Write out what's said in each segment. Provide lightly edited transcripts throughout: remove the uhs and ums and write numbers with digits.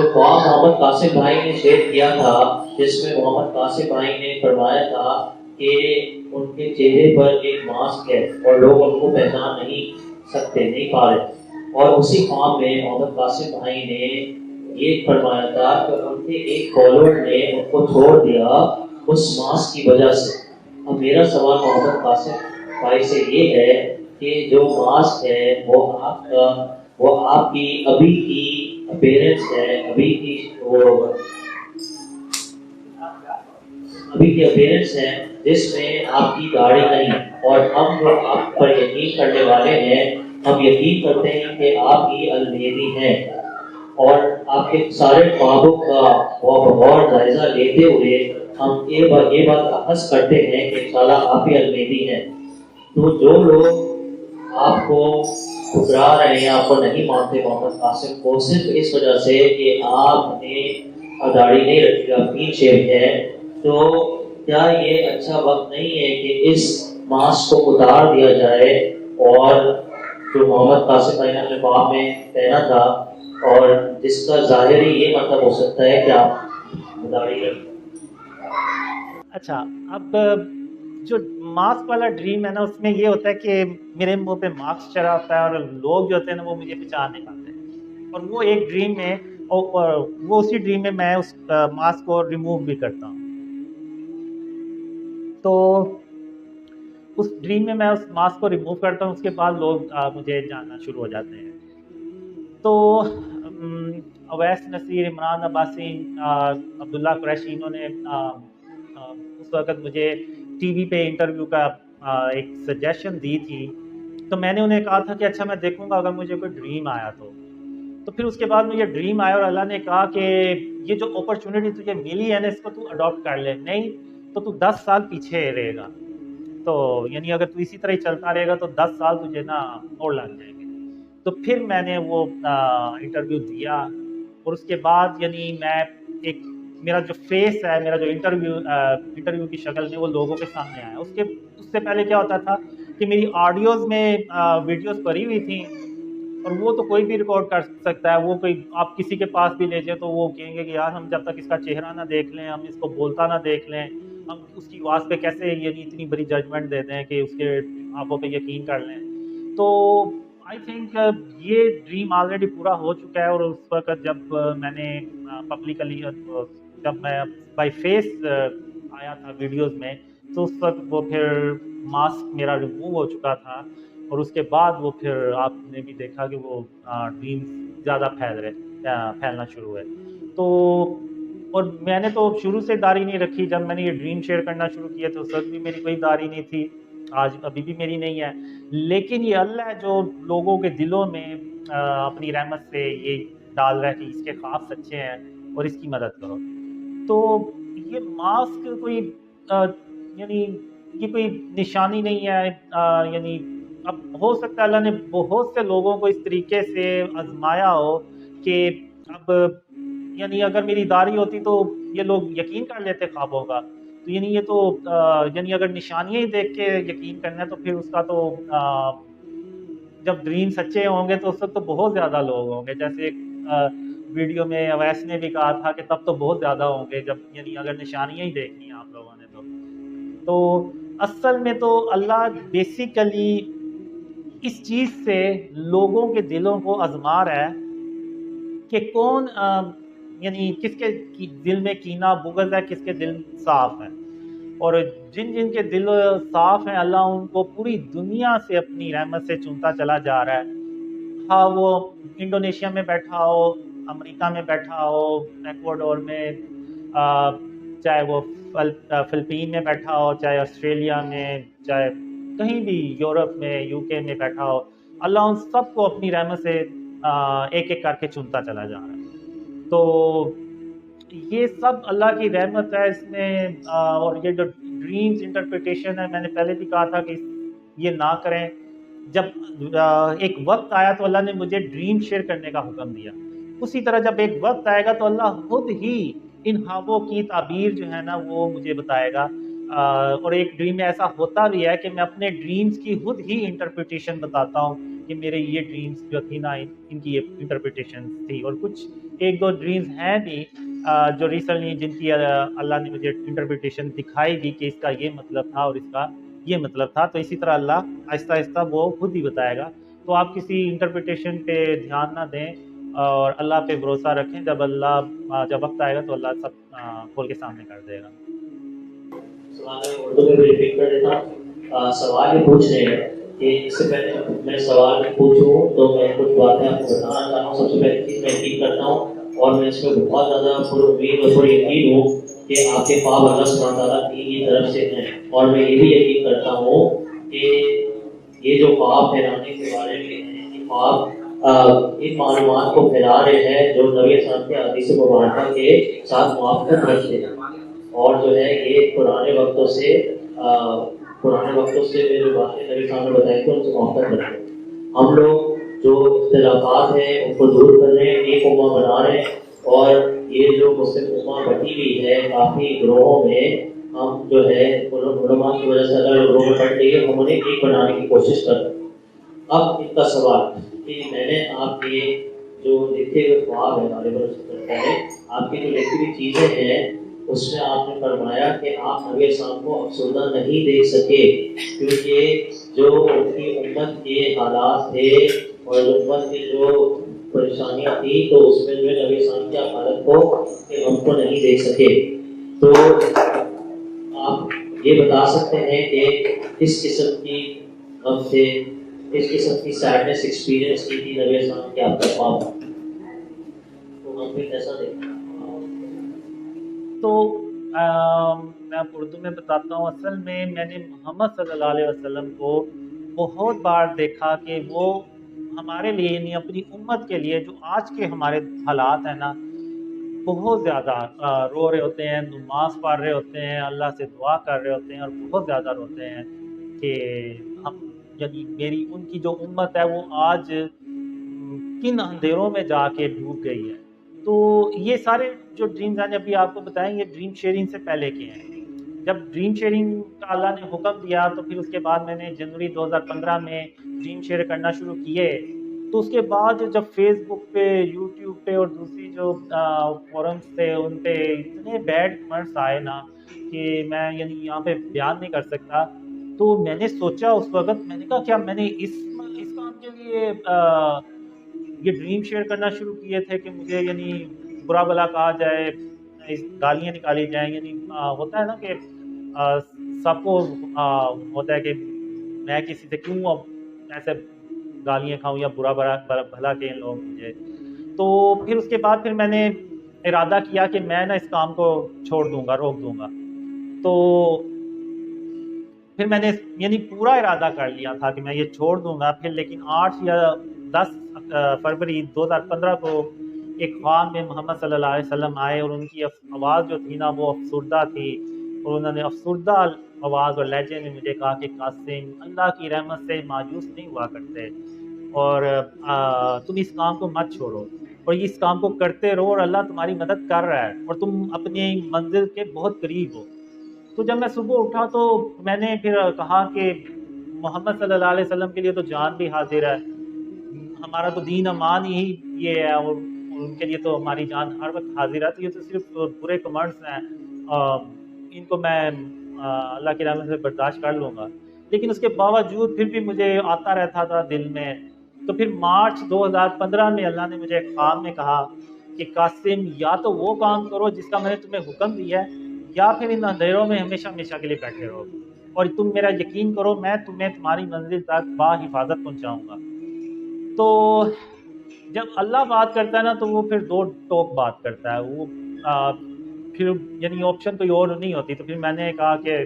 جو خواب محمد قاسم بھائی نے شیئر کیا تھا، جس میں محمد قاسم بھائی نے فرمایا تھا کہ ان کے چہرے پر ایک ماسک ہے اور لوگ ان کو پہچان نہیں سکتے، نہیں پا رہے، اور اسی خواب میں محمد قاسم بھائی نے یہ فرمایا تھا کہ ان کے ایک فالوور نے ان کو چھوڑ دیا اس ماسک کی وجہ سے۔ اب میرا سوال محمد قاسم بھائی سے یہ ہے کہ جو ماسک ہے وہ آپ کی ابھی کی اپیرنس ہے، ابھی کی اپیرنس ہے جس میں آپ کی داڑھی نہیں، اور ہم جو آپ پر یقین کرنے والے ہیں، ہم یقین کرتے ہیں کہ آپ ہی المیری ہیں، اور آپ کے سارے خوابوں کا غور جائزہ لیتے ہوئے ہم یہ بات اخذ کرتے ہیں کہ انشاءاللہ آپ ہی المیری ہیں۔ تو جو لوگ آپ کو ٹھکرا رہے ہیں، آپ کو نہیں مانتے محمد قاسم کو، صرف اس وجہ سے کہ آپ نے داڑھی نہیں رکھی، آپ کلین شیو ہے، تو کیا یہ اچھا وقت نہیں ہے کہ اس ماسک کو اتار دیا جائے، اور جو محمد قاسم بھائی نے اپنے خواب میں پہنا تھا، اور جس کا ظاہری یہ مطلب ہو سکتا ہے کہ آپ داڑھی رکھیں۔ اچھا، اب جو ماسک والا ڈریم ہے نا، اس میں یہ ہوتا ہے کہ میرے منہ پہ ماسک چڑھا ہوتا ہے اور لوگ جو ہوتے ہیں نا وہ مجھے پہچان نہیں پاتے، اور وہ ایک ڈریم میں وہ اسی ڈریم میں میں اس ماسک کو ریموو بھی کرتا ہوں۔ تو اس ڈریم میں اس ماسک کو ریموو کرتا ہوں، اس کے بعد لوگ مجھے جاننا شروع ہو جاتے ہیں۔ تو اویس نصیر، عمران عباسی، عبداللہ قریشی، انہوں نے اس وقت مجھے ٹی وی پہ انٹرویو کا ایک سجیشن دی تھی، تو میں نے انہیں کہا تھا کہ اچھا میں دیکھوں گا اگر مجھے کوئی ڈریم آیا تو پھر اس کے بعد مجھے ڈریم آیا اور اللہ نے کہا کہ یہ جو اپرچونٹی تجھے ملی ہے نا، اس کو تو اڈاپٹ کر لے، نہیں تو تو 10 سال پیچھے رہے گا، تو یعنی اگر تو اسی طرح ہی چلتا رہے گا تو 10 سال تجھے نا اور لگ جائیں گے۔ تو پھر میں نے وہ انٹرویو دیا، اور اس کے بعد یعنی میں ایک میرا جو فیس ہے، میرا جو انٹرویو کی شکل میں وہ لوگوں کے سامنے آیا۔ اس سے پہلے کیا ہوتا تھا کہ میری آڈیوز میں ویڈیوز بھری ہوئی تھیں، اور وہ تو کوئی بھی ریکارڈ کر سکتا ہے، وہ کوئی آپ کسی کے پاس بھی لے جائیں تو وہ کہیں گے کہ یار ہم جب تک اس کا چہرہ نہ دیکھ لیں، ہم اس کو بولتا نہ دیکھ لیں، ہم اس کی آواز پہ کیسے یعنی اتنی بڑی ججمنٹ دے دیں کہ اس کے آنکھوں پہ یقین کر لیں۔ تو آئی تھنک یہ ڈریم آلریڈی پورا ہو چکا ہے، اور اس وقت جب میں نے پبلکلی جب میں بائی فیس آیا تھا ویڈیوز میں، تو اس وقت وہ پھر ماسک میرا ریموو ہو چکا تھا، اور اس کے بعد وہ پھر آپ نے بھی دیکھا کہ وہ ڈریمز زیادہ پھیلنا شروع ہوئے۔ تو اور میں نے تو شروع سے داڑھی نہیں رکھی، جب میں نے یہ ڈریم شیئر کرنا شروع کیا تو اس وقت بھی میری کوئی داڑھی نہیں تھی، آج ابھی بھی میری نہیں ہے، لیکن یہ اللہ ہے جو لوگوں کے دلوں میں اپنی رحمت سے یہ ڈال رہا ہے کہ اس کے خواب سچے ہیں اور اس کی مدد کرو۔ تو یہ ماسک کوئی یعنی یہ کوئی نشانی نہیں ہے، یعنی اب ہو سکتا ہے اللہ نے بہت سے لوگوں کو اس طریقے سے آزمایا ہو کہ اب یعنی اگر میری داڑھی ہوتی تو یہ لوگ یقین کر لیتے خوابوں کا، تو یعنی یہ تو یعنی اگر نشانیاں ہی دیکھ کے یقین کرنا ہے تو پھر اس کا تو جب ڈریم سچے ہوں گے تو اس وقت تو بہت زیادہ لوگ ہوں گے، جیسے ایک ویڈیو میں اویس نے بھی کہا تھا کہ تب تو بہت زیادہ ہوں گے جب یعنی اگر نشانیاں ہی دیکھنی ہیں آپ لوگوں نے تو اصل میں تو اللہ بیسیکلی اس چیز سے لوگوں کے دلوں کو آزما رہا ہے کہ کون یعنی کس کے دل میں کینہ بغض ہے، کس کے دل صاف ہے، اور جن جن کے دل صاف ہیں اللہ ان کو پوری دنیا سے اپنی رحمت سے چنتا چلا جا رہا ہے، ہاں وہ انڈونیشیا میں بیٹھا ہو، امریکہ میں بیٹھا ہو، ایکواڈور میں، چاہے وہ فلپین میں بیٹھا ہو، چاہے آسٹریلیا میں، چاہے کہیں بھی یورپ میں، یو کے میں بیٹھا ہو، اللہ ان سب کو اپنی رحمت سے ایک ایک کر کے چنتا چلا جا رہا ہے۔ تو یہ سب اللہ کی رحمت ہے اس میں، اور یہ جو ڈریمز انٹرپریٹیشن ہے میں نے پہلے بھی کہا تھا کہ یہ نہ کریں۔ جب ایک وقت آیا تو اللہ نے مجھے ڈریم شیئر کرنے کا حکم دیا، اسی طرح جب ایک وقت آئے گا تو اللہ خود ہی ان خوابوں کی تعبیر جو ہے نا وہ مجھے بتائے گا، اور ایک ڈریم میں ایسا ہوتا بھی ہے کہ میں اپنے ڈریمز کی خود ہی انٹرپریٹیشن بتاتا ہوں کہ میرے یہ ڈریمز جو تھی نا ان کی یہ انٹرپریٹیشن تھی، اور کچھ ایک دو ڈریمز ہیں بھی جو ریسنٹلی جن کی اللہ نے مجھے انٹرپریٹیشن دکھائی بھی کہ اس کا یہ مطلب تھا اور اس کا یہ مطلب تھا. تو اسی طرح اللہ آہستہ آہستہ وہ خود ہی بتائے گا. تو آپ کسی انٹرپریٹیشن پہ دھیان نہ دیں اور اللہ پہ بھروسہ رکھیں. جب وقت آئے گا تو اللہ سب کھول کے سامنے کر دے گا. سوال میں اردو میں بھی ریپیٹ کر دیتا ہوں. سوال یہ پوچھ رہے ہیں کہ اس سے پہلے میں سوال پوچھوں تو میں کچھ باتیں آپ کو بتانا چاہتا ہوں. سب سے پہلی چیز میں یقین کرتا ہوں اور میں اس میں بہت زیادہ پر امید اور پر یقین ہوں کہ آپ کے خواب اللہ سبحانہ تعالیٰ کی طرف سے ہیں. اور میں یہ بھی یقین کرتا ہوں کہ یہ جو خواب پھیلانے کے بارے میں ہیں، یہ خواب ان معلومات کو پھیلا رہے ہیں جو نبی اسلام کے حدیث مبارکہ کے ساتھ موافقت رکھتے ہیں. اور جو ہے یہ پرانے وقتوں سے جو باتیں نبی صاحب نے بتائی تھی ان سے موافقت رکھتے ہیں. ہم لوگ جو اختلافات ہیں ان کو دور کر رہے ہیں، ایک امہ بنا رہے ہیں. اور یہ جو مسلم امہ بٹی ہوئی ہے کافی گروہوں میں، ہم جو ہے علماء کی وجہ سے الگ گروہ میں بٹ گئی ہے، ہم انہیں ایک بنانے کی کوشش کر رہے ہیں. اب ان کا سوال کہ میں نے آپ کے جو لکھے ہوئے خواب ہے آپ کی جو لکھی ہوئی چیزیں ہیں اس میں آپ نے فرمایا کہ آپ نبی اسلام کو افسردہ نہیں دیکھ سکے کیونکہ جو ان کی امت کے حالات تھے اور امت کی جو پریشانیاں تھی تو اس میں جو نبی اسلام کی حالت کو نہیں دیکھ سکے. تو آپ یہ بتا سکتے ہیں کہ کس قسم کی غم سے، اس قسم کی سیڈنس ایکسپیرینس کی تھی نبی اسلام کے آپ کا خواب، تو ہم بھی کیسا دیکھیں؟ تو میں آپ اردو میں بتاتا ہوں. اصل میں نے محمد صلی اللہ علیہ وسلم کو بہت بار دیکھا کہ وہ ہمارے لیے یعنی اپنی امت کے لیے جو آج کے ہمارے حالات ہیں نا، بہت زیادہ رو رہے ہوتے ہیں، نماز پڑھ رہے ہوتے ہیں، اللہ سے دعا کر رہے ہوتے ہیں اور بہت زیادہ روتے ہیں کہ ہم یعنی میری ان کی جو امت ہے وہ آج کن اندھیروں میں جا کے ڈوب گئی ہے. تو یہ سارے جو ڈریمز ہیں ابھی آپ کو بتائیں، یہ ڈریم شیئرنگ سے پہلے کے ہیں. جب ڈریم شیئرنگ کا اللہ نے حکم دیا تو پھر اس کے بعد میں نے جنوری 2015 میں ڈریم شیئر کرنا شروع کیے. تو اس کے بعد جب فیس بک پہ، یوٹیوب پہ اور دوسری جو فورمز تھے ان پہ اتنے بیڈ کمنٹس آئے نا کہ میں یعنی یہاں پہ بیان نہیں کر سکتا. تو میں نے سوچا اس وقت، میں نے کہا کیا میں نے اس کام کے لیے یہ ڈریم شیئر کرنا شروع کیے تھے کہ مجھے یعنی برا بلا کہا جائے، گالیاں نکالی جائیں. یعنی ہوتا ہے نا کہ سب کو ہوتا ہے کہ میں کسی سے کیوں اب ایسے گالیاں کھاؤں یا برا بھلا کہیں لوگ مجھے. تو پھر اس کے بعد پھر میں نے ارادہ کیا کہ میں نا اس کام کو چھوڑ دوں گا، روک دوں گا. تو پھر میں نے یعنی پورا ارادہ کر لیا تھا کہ میں یہ چھوڑ دوں گا. پھر لیکن 8 یا 10 فروری 2015 کو ایک خواب میں محمد صلی اللہ علیہ وسلم آئے اور ان کی آواز جو تھی نا وہ افسردہ تھی، اور انہوں نے افسردہ آواز اور لہجے میں مجھے کہا کہ قاسم، اللہ کی رحمت سے مایوس نہیں ہوا کرتے اور تم اس کام کو مت چھوڑو اور اس کام کو کرتے رہو اور اللہ تمہاری مدد کر رہا ہے اور تم اپنی منزل کے بہت قریب ہو. تو جب میں صبح اٹھا تو میں نے پھر کہا کہ محمد صلی اللہ علیہ وسلم کے لیے تو جان بھی حاضر ہے، ہمارا تو دین امان ہی یہ ہے اور ان کے لیے تو ہماری جان ہر وقت حاضر ہے. تو یہ تو صرف برے کمنٹس ہیں، ان کو میں اللہ کی رحمت سے برداشت کر لوں گا. لیکن اس کے باوجود پھر بھی مجھے آتا رہتا تھا دل میں. تو پھر مارچ 2015 میں اللہ نے مجھے خواب میں کہا کہ قاسم، یا تو وہ کام کرو جس کا میں نے تمہیں حکم دیا ہے، یا پھر ان اندھیروں میں ہمیشہ ہمیشہ کے لیے بیٹھے رہو اور تم میرا یقین کرو میں تمہیں تمہاری منزل تک باحفاظت پہنچاؤں گا. تو جب اللہ بات کرتا ہے نا تو وہ پھر دو ٹوک بات کرتا ہے. وہ پھر یعنی آپشن کوئی اور نہیں ہوتی. تو پھر میں نے کہا کہ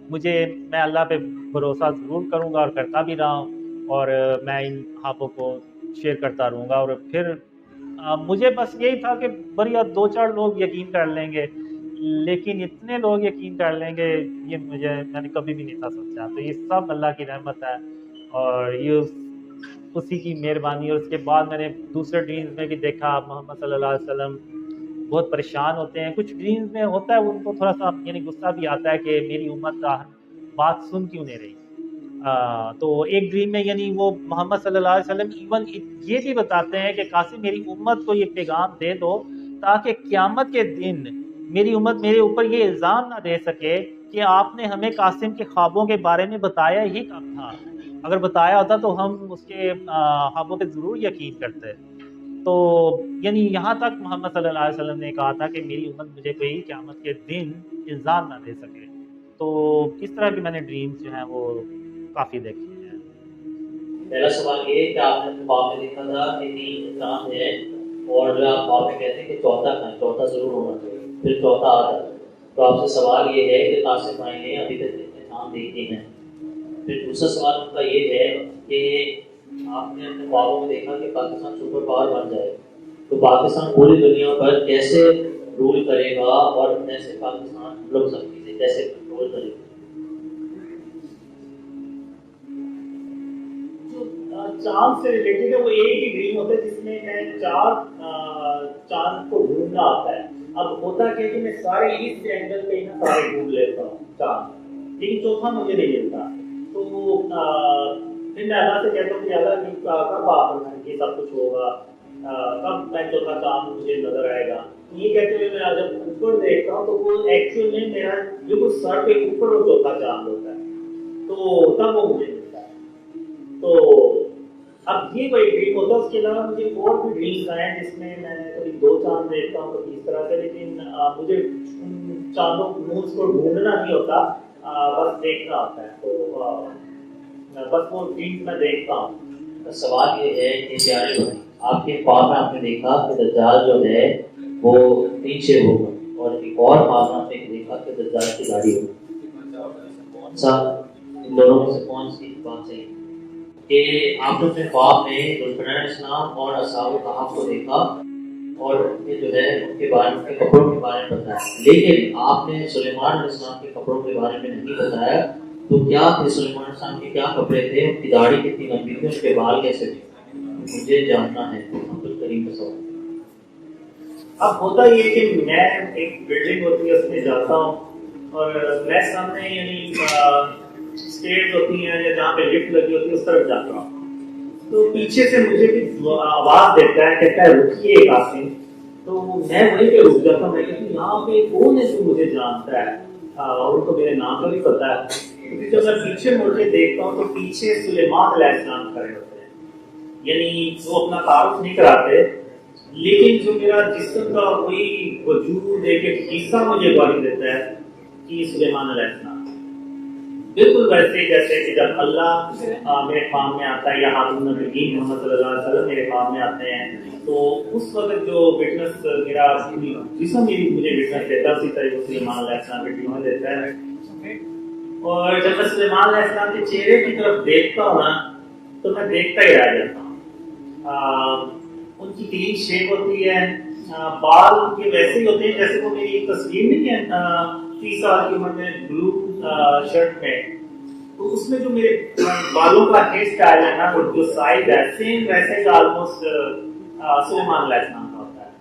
میں اللہ پہ بھروسہ ضرور کروں گا اور کرتا بھی رہا ہوں، اور میں ان خوابوں کو شیئر کرتا رہوں گا. اور پھر مجھے بس یہی تھا کہ بڑی 2-4 لوگ یقین کر لیں گے، لیکن اتنے لوگ یقین کر لیں گے یہ میں نے کبھی بھی نہیں تھا سوچا. تو یہ سب اللہ کی رحمت ہے اور یہ اسی کی مہربانی. اور اس کے بعد میں نے دوسرے ڈرینز میں بھی دیکھا محمد صلی اللہ علیہ وسلم بہت پریشان ہوتے ہیں. کچھ ڈرینز میں ہوتا ہے ان کو تھوڑا سا یعنی غصہ بھی آتا ہے کہ میری امت کا بات سن کیوں نہیں رہی. تو ایک ڈریم میں یعنی وہ محمد صلی اللہ علیہ وسلم ایون یہ بھی بتاتے ہیں کہ قاسم میری امت کو یہ پیغام دے دو تاکہ قیامت کے دن میری امت میرے اوپر یہ الزام نہ دے سکے کہ آپ نے ہمیں قاسم کے خوابوں کے بارے میں بتایا ہی کب تھا، اگر بتایا ہوتا تو ہم اس کے خوابوں پہ ضرور یقین کرتے۔ تو یعنی یہاں تک محمد صلی اللہ علیہ وسلم نے کہا تھا کہ میری امت مجھے کوئی قیامت کے دن الزام نہ دے سکے۔ تو اس طرح کے میں نے ڈریمز جو ہیں وہ کافی دیکھے ہیں۔ پہلا سوال یہ ہے کہ آپ نے اپنے خواب میں دیکھا تھا کہ 3 چاند ہے اور جو آپ خواب میں کہتے ہیں کہ چوتھا ضرور ہونا چاہیے، پھر چوتھا آ جاتا ہے، تو آپ سے سوال یہ ہے کہ قاسم بھائی نے ابھی تک کتنے چاند دیکھے ہیں؟ پھر دوسرا سوال ان کا یہ ہے کہ آپ نے اپنے خوابوں میں دیکھا کہ پاکستان سپر پاور بن جائے، تو پاکستان پوری دنیا پر کیسے رول کرے گا اور کیسے پاکستان لوگ سب چیزیں کیسے کنٹرول کرے گا؟ چاند سے ریلیٹڈ ہے وہ ایک ہی ڈریم ہوتا ہے جس میں میں 4 چاند کو ڈھونڈنا آتا ہے۔ اب ہوتا کیا کہ میں سارے اس اینگل پہ نا سارے ڈھونڈ لیتا ہوں چاند، لیکن چوتھا مجھے نہیں ملتا، تو پھر میں اللہ سے کہتا ہوں کہ اللہ کب آپ یہ سب کچھ ہوگا، کب میں چوتھا چاند مجھے نظر آئے گا۔ یہ کہتے ہوئے میں جب اوپر دیکھتا ہوں تو وہ ایکچوئل میں میرا بالکل سر کے اوپر وہ چوتھا چاند ہوتا ہے، تو تب وہ مجھے ملتا ہے۔ تو اب یہ کوئی ڈریم ہوتا ہے، اس کے علاوہ مجھے اور بھی ڈریمز آئے ہیں جس میں میں کبھی 2 چاند دیکھتا ہوں کبھی اس طرح سے، لیکن مجھے ان چاندوں مونز کو ڈھونڈنا نہیں ہوتا، بس دیکھنا ہوتا ہے، تو بس وہ ڈریمز میں دیکھتا ہوں۔ سوال یہ ہے کہ پیارے بھائی، آپ کے خواب میں آپ نے دیکھا کہ دجال جو ہے وہ نیچے ہوگا، اور ایک اور خواب میں آپ نے دیکھا کہ دجال کی گاڑی ہوگی، کون سا ان دونوں میں سے کون سی بات صحیح ہے؟ کہ آپ نے اپنے خواب میں ذوالفقار علیہ السلام اور اصحاب کہف کو دیکھا اور جو ہے ان کے بارے میں کپڑوں کے بارے میں بتایا، لیکن آپ نے سلیمان علیہ السلام کے کپڑوں کے بارے میں نہیں بتایا، تو کیا تھے سلیمان علیہ السلام کے کیا کپڑے تھے، ان کی داڑھی کتنی لمبی تھی، ان کے بال کیسے تھے؟ مجھے جاننا ہے عبدالکریم کا سوال۔ اب ہوتا یہ کہ میں ایک بلڈنگ ہوتی ہے اس میں جاتا ہوں، اور میں سامنے یعنی اسٹیئرز ہوتی ہیں یا جہاں پہ لفٹ لگی ہوتی ہے اس طرف جاتا ہوں، تو پیچھے سے مجھے بھی آواز دیتا ہے، کہتا ہے رکیے قاسم، تو میں وہیں پہ رک جاتا ہوں، میں کہتی ہوں یہاں پہ کون ہے جو مجھے جانتا ہے اور ان کو میرے نام کا بھی پتا ہے، کیونکہ جب میں پیچھے مڑ کے دیکھتا ہوں تو پیچھے سلیمان علیہ السلام کھڑے ہوتے ہیں، یعنی وہ اپنا تعارف نہیں کراتے، لیکن جو میرا جسم کا کوئی وجود ایک حصہ مجھے گواہی دیتا ہے کہ سلیمان علیہ السلام، بالکل ویسے جیسے کہ جب اللہ میرے خواب میں آتا ہے یا ہارون نبی محمد صلی اللہ علیہ وسلم میرے خواب میں آتے ہیں، تو اس وقت جو وٹنس میرا جسم مجھے وٹنس دیتا ہے، اسی طرح وہ سلیمان علیہ السلام کے ڈریم دیتا ہے۔ اور جب میں سلیمان علیہ السلام کے چہرے کی طرف دیکھتا ہوں نا تو میں دیکھتا ہی رہ جاتا ہوں۔ ان کی کلین شیپ ہوتی ہے، بال ان کے ویسے ہی ہوتے ہیں جیسے وہ میری ایک تصویر نہیں ہے 30 سال کی عمر میں بلو شرٹ میں، تو اس میں جو میرے بالوں کا ہیئر اسٹائل ہے نا، وہ جو سائز ہے سیم ویسے ہی آلموسٹ سلیمان علیہ السلام کا ہوتا ہے۔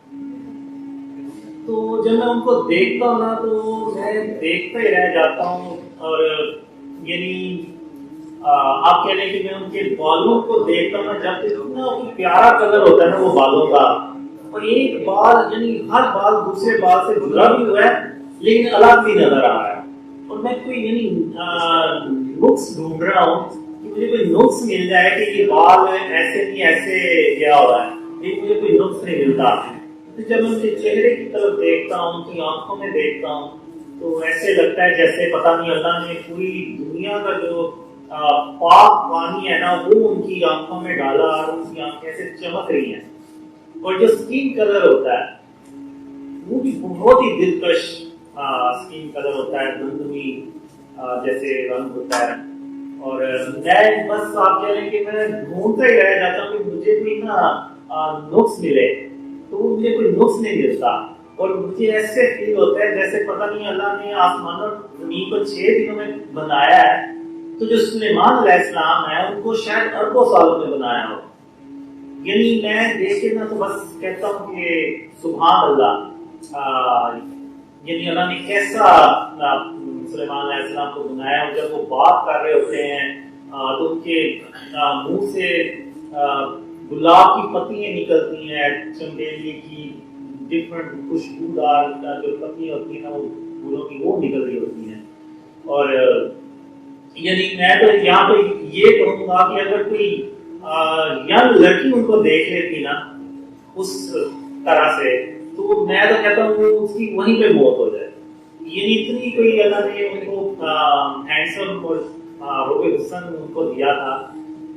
تو جب میں ان کو دیکھتا ہوں نا تو میں دیکھتا ہی رہ جاتا ہوں، اور یعنی آپ کہہ رہے ہیں کہ میں ان کے بالوں کو دیکھتا ہوں نا، جب اتنا پیارا کلر ہوتا ہے نا وہ بالوں کا، اور ایک بال یعنی ہر بال دوسرے بال سے جڑا بھی ہوا ہے لیکن الگ بھی نظر آ رہا ہے، اور میں کوئی یعنی نقص ڈھونڈ رہا ہوں کہ مجھے کوئی نقص مل جائے کہ یہ بال ایسے نہیں ایسے کیا ہوا ہے، لیکن مجھے کوئی نقص نہیں ملتا۔ تو جب میں ان کے چہرے کی طرف دیکھتا ہوں، ان کی آنکھوں میں دیکھتا ہوں، تو ایسے لگتا ہے جیسے پتہ نہیں اللہ نے پوری دنیا کا جو پاک پانی ہے نا وہ ان کی آنکھوں میں ڈالا، اور ان کی آنکھیں ایسے چمک رہی ہیں، اور جو اسکن کلر ہوتا ہے وہ بھی بہت ہی دلکش اسکن کلر ہوتا ہے، دھندلی جیسے رنگ ہوتا ہے، اور میں بس آپ کہہ رہے ہیں کہ میں ڈھونڈتا ہی رہ جاتا ہوں کہ مجھے کوئی نا نقص ملے، تو وہ مجھے کوئی نقص نہیں ملتا، اور مجھے ایسے فیل ہوتا ہے جیسے پتہ نہیں اللہ نے آسمان اور زمین کو 6 دنوں میں بنایا ہے، تو جو سلیمان علیہ السلام ہے ان کو شاید اربوں سالوں میں بنایا ہو۔ یعنی میں دیکھ کے نا تو بس کہتا ہوں کہ سبحان اللہ، یعنی اللہ نے کیسا سلیمان علیہ السلام کو بنایا، اور جب وہ بات کر رہے ہوتے ہیں تو ان کے منہ سے گلاب کی پتیاں نکلتی ہیں، چنبیلی کی ڈفرنٹ خوشبودار جو پتیاں ہوتی ہیں نا وہ پھولوں کی وہ نکل رہی ہوتی ہیں. اور یعنی میں تو یہاں پہ یہ کہوں گا کہ اگر کوئی ینگ لڑکی ان کو دیکھ لیتی نا اس طرح سے تو میں تو کہتا ہوں اس کی وہیں پہ موت ہو جائے. یعنی اتنی کوئی اللہ نے ان کو ہینڈسم اور روب حسن ان کو دیا تھا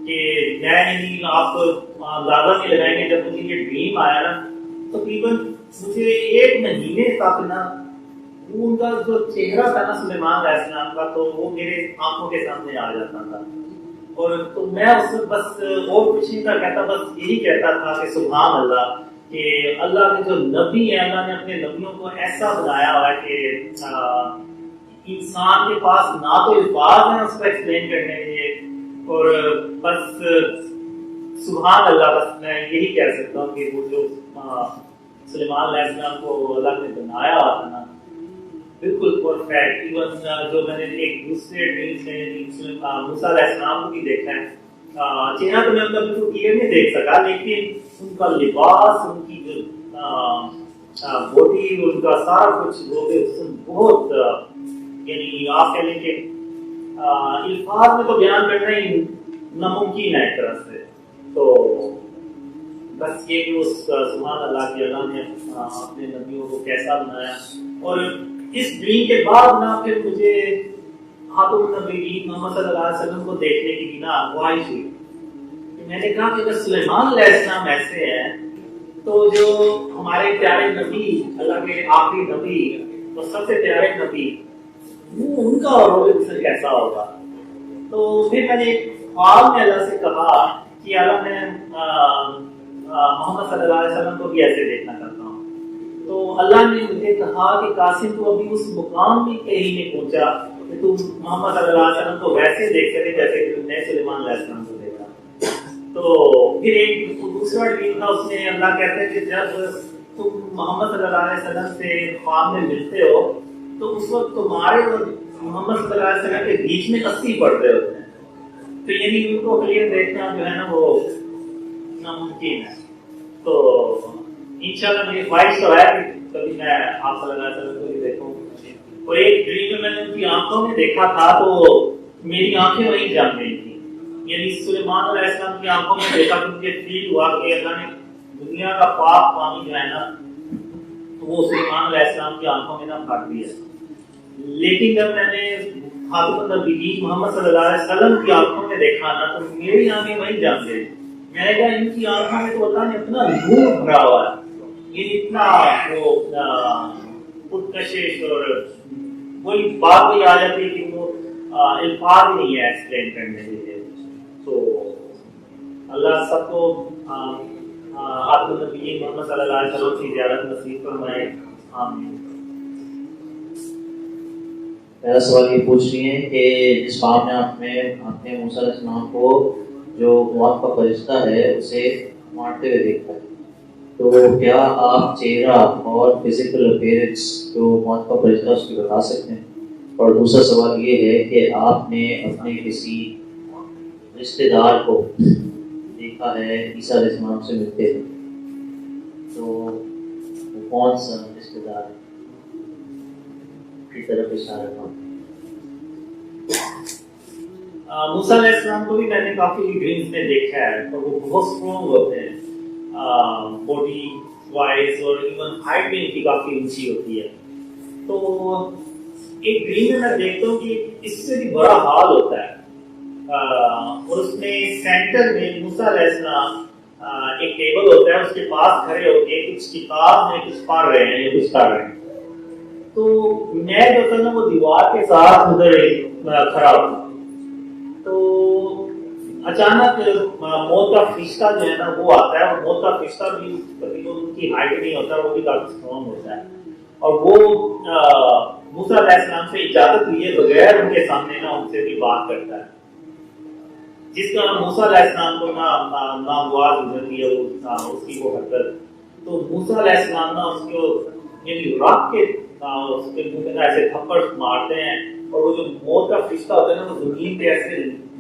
کہ میں یعنی آپ اندازہ نہیں لگائیں گے. جب مجھے یہ ڈریم آیا نا تقریباً مجھے 1 مہینے تک نا وہ ان کا جو چہرہ تھا نا سلیمان علیہ السلام کا تو وہ میرے آنکھوں کے سامنے آ جاتا تھا. اور تو میں اس میں بس اور کچھ نہیں تھا کہتا، بس یہی کہتا تھا کہ سبحان اللہ، کہ اللہ کے جو نبی ہیں اللہ نے اپنے نبیوں کو ایسا بنایا ہوا ہے کہ انسان کے پاس نہ تو الفاظ ہیں اس کو ایکسپلین کرنے کے لیے، اور بس سبحان اللہ. بس میں یہی کہہ سکتا ہوں کہ وہ جو سلیمان علیہ السلام کو اللہ نے بنایا ہوا تھا نا بالکل پرفیکٹ. ایون جو میں نے ایک دوسرے ڈریم میں موسیٰ علیہ السلام کو بھی دیکھا ہے، چہرہ تو میں ان کا بالکل کلیئر نہیں دیکھ سکا، لیکن ان کا لباس، ان کی جو باڈی، ان کا سارا کچھ بہت یعنی آپ کہہ لیں کہ الفاظ میں تو بیان کرنا ہی ناممکن ہے ایک طرح سے. تو بس یہ کہ اس سبحان اللہ کی اللہ نے اپنے نبیوں کو کیسا بنایا. اور اس ڈریم کے بعد نا پھر مجھے خاتم النبیین محمد صلی اللہ علیہ وسلم کو دیکھنے کی نا خواہش ہوئی. میں نے کہا کہ اگر سلیمان علیہ السلام ایسے ہیں تو جو ہمارے پیارے نبی، اللہ کے آخری نبی اور سب سے پیارے نبی، وہ ان کا رول کیسا ہوگا. تو پھر میں نے خواب میں اللہ سے کہا کہ اللہ میں محمد صلی اللہ علیہ وسلم کو بھی ایسے دیکھنا چاہتا ہوں. تو اللہ نے مجھے کہا کہ قاسم تو ابھی اس مقام بھی کہیں نہیں پہنچا کہ تم محمد صلی اللہ علیہ وسلم کو ویسے دیکھ سکے جیسے کہ تم نے سلیمان علیہ السلام کو دیکھا. تو پھر ایک دوسرا ڈریم تھا، اس میں اللہ کہتے ہیں کہ جب تم محمد صلی اللہ علیہ وسلم سے خواب میں ملتے ہو تو اس وقت تمہارے اور محمد صلی اللہ علیہ وسلم کے بیچ میں 80 پردے ہوتے ہیں. تو یعنی ان کو کلیئر دیکھنا جو ہے نا وہ ناممکن ہے. تو انشاءاللہ میری خواہش تو ہے کہ کبھی میں آپ صلی اللہ علیہ وسلم کو بھی دیکھوں. اور ایک ڈریم میں نے ان کی آنکھوں میں دیکھا تھا تو میری آنکھیں وہیں جم گئی تھی. یعنی سلیمان علیہ السلام کی آنکھوں میں دیکھا تو مجھے فیل ہوا کہ اللہ نے دنیا کا پاک پانی جو ہے نا تو وہ سلیمان علیہ السلام کی آنکھوں میں نہ بھر دیا. لیکن جب میں نے خاتم النبیین محمد صلی اللہ علیہ وسلم کی آنکھوں میں دیکھا نا تو میری آنکھیں وہیں جم گئی. میں نے کہا ان کی آنکھوں میں تو اللہ نے اپنا نور بھرا ہوا ہے. یہ اتنا وہ پرکشش اور وہی بات وہی آ جاتی ہے کہ وہ الفاظ نہیں ہے ایکسپلین کرنے کے لیے. تو اللہ سب کو خاتم النبیین محمد صلی اللہ علیہ وسلم کی زیارت نصیب فرمائے. آمین. میرا سوال یہ پوچھ رہی ہے کہ جس خواب میں آپ نے موسیٰ علیہ السلام کو جو موت کا فرشتہ ہے اسے مارتے ہوئے دیکھا ہے، تو کیا آپ چہرہ اور فزیکل اپیرنس جو موت کا فرشتہ اس کی بتا سکتے ہیں؟ اور دوسرا سوال یہ ہے کہ آپ نے اپنے کسی رشتے دار کو دیکھا ہے عیسیٰ علیہ السلام سے ملتے ہیں، تو وہ کون سا رشتے دار ہے کی طرف اشارہ تھا؟ موسیٰ علیہ السلام کو بھی میں نے کافی ڈریمز میں دیکھا ہے. تو وہ بہت اسٹرانگ ہوتے ہیں باڈی وائز، اور ایون ہائٹ بھی ان کی کافی اونچی ہوتی ہے. تو ایک ڈریم میں دیکھتا ہوں کہ اس سے بھی بڑا حال ہوتا ہے، اور اس میں سینٹر میں موسیٰ علیہ السلام ایک ٹیبل ہوتا ہے، اس کے پاس کھڑے ہو کے کچھ کتاب میں کچھ پڑھ رہے ہیں یا کچھ کر رہے ہیں. تو میں جو تھا نا وہ دیوار کے ساتھ ادھر کھڑا ہوں. تو اچانک موت کا فرشتہ جو ہے نا وہ آتا ہے، اور موت کا فرشتہ بھی تقریباً ان کی ہائٹ نہیں ہوتا، وہ بھی کافی اسٹرانگ ہوتا ہے. اور وہ موسیٰ علیہ السلام سے اجازت لیے بغیر ان کے سامنے نا ان سے بھی بات کرتا ہے. جس کا موسیٰ علیہ السلام کو ناگوار گزرتی ہے اس کی وہ حرکت. تو موسیٰ علیہ السلام نا اس کو یعنی رکھ کے اس کے منہ پہ ایسے تھپڑ مارتے ہیں، اور وہ جو موت کا فرشتہ ہوتا ہے نا وہ زمین پہ ایسے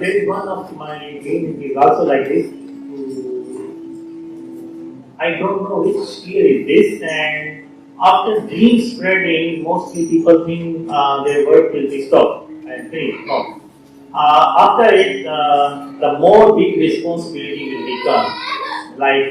there is one of my dream is also like this. I don't know which year is this, and after dream spreading, mostly people think their work will be stopped and finished. No. After it, the more big responsibility will become. Like